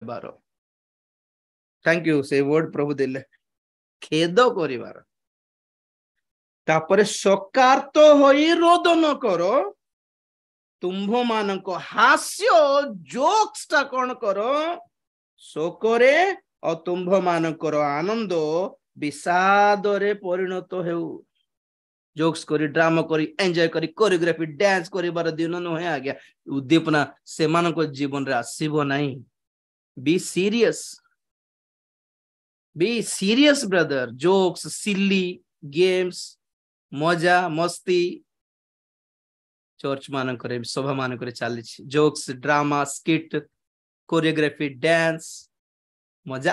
bar thank you से word प्रभु देले खेद करिवार तापर सकार्त होई रोदन करो तुम्भ मानक हास्य जोक्स टा कौन करो शोकरे और तुम्भ मानकर आनंद विषाद रे परिणत हेउ जोक्स करी ड्रामा करी एंजॉय करी कोरियोग्राफी डांस करिबार दिन नुहे आज्ञा उद्दीपना से मानक जीवन रे आसीबो नाही be serious brother jokes silly games मजा मस्ती चर्च मानक सभा मानक चली jokes drama skit choreography dance मजा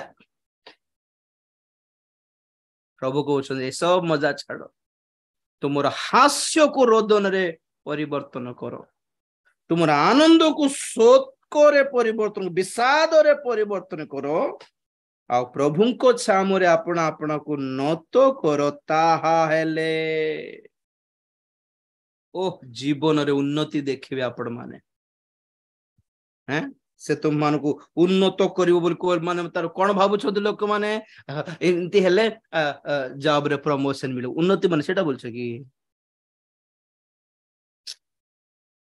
प्रभु कहते सब मजा छाड़ तुमर हास्य को रोदन रे परिवर्तन करो तुमर आनंद को शोक रे परिवर्तन विषाद रे परिवर्तन करो आ प्रभु को छामुरे अपना अपना को नत करो ताहा हेले ओ जीवन रे उन्नति देखिबे आपण माने हैं से तुम मान को उन्नत करिवो बोल को माने तार कोन भाबु छ लोक माने एंती हेले जॉब रे प्रमोशन मिलो उन्नति माने सेटा बोलछ कि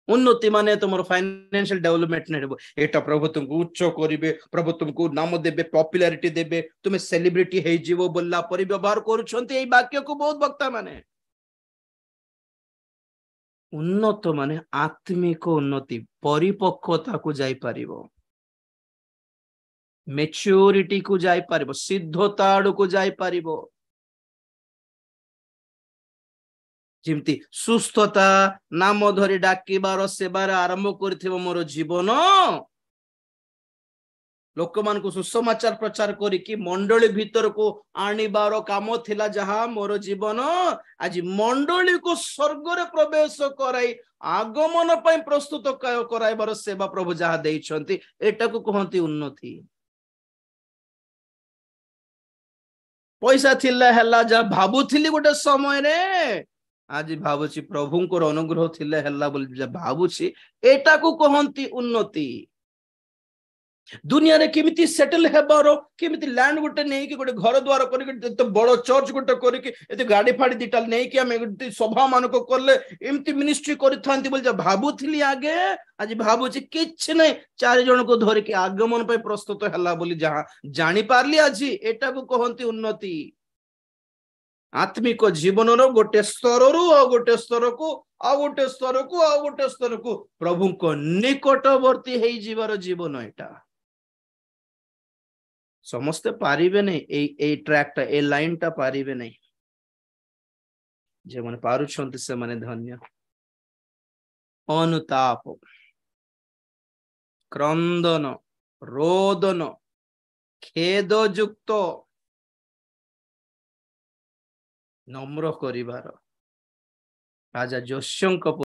उन्नति माने तुमर फाइनेंशियल डेवलपमेंट नै हेबो एटा प्रभु तुमको उच्च करिवे प्रभु तुमको नाम देबे पॉपुलैरिटी देबे तुमे सेलिब्रिटी हे जीवो बोलला परि व्यवहार करूछंती एई वाक्य को बहुत वक्ता माने उन्नत माने आत्मिक उन्नति परिपक्वता को जाई पारिबो मैच्योरिटी को जाई पारिबो सिद्धता को जाई पारिबो जिमती सुस्थता नाम धरी डाकिबार सेवार आरंभ करथिबो मोर जीवन लोक मान को सुसमाचार प्रचार करी कि मंडली भीतर को आनिबार काम थिला जहा मोर जीवन आज मंडली को स्वर्ग रे प्रवेश कराई आगमन पई प्रस्तुत कराइबार सेवा प्रभु जहा देइछंती एटा को कहंती उन्नति पैसा थिला हला जा भाबुथिली गोटे समय रे आज भाबुची प्रभुंकर अनुग्रह थिले हला बोल भाबुची एटा को कहंती उन्नति दुनिया रे केमिति सेटल हेबारो केमिति लैंड गोटे नै कि गोटे घर द्वार करी तो बड़ चर्च गोटे करी कि एते गाड़ी फाड़ी दिटाल नै कि हम सभा मानक करले एमिति मिनिस्ट्री करि थांती बोल भाबुथिली आगे आज भाबुची किछ नै चार जन को धरि कि आगमन पे प्रस्तुत हला बोली जहां जानि पारली आज एटा को कहंती उन्नति आत्मिक जीवन रो गोटे स्तर रु आ गोटे स्तर को आ गोटे स्तर को आ गोटे स्तर को प्रभु को निकटवर्ती हेई जीवार जीवन एटा समस्ते पारिबे नहीं ए ट्रैक ए लाइन टा पारिबे नहीं जे माने पारुछंती से माने धन्य अनुताप क्रंदन रोदन खेदयुक्त नम्र करिवार राजा जोष्यंक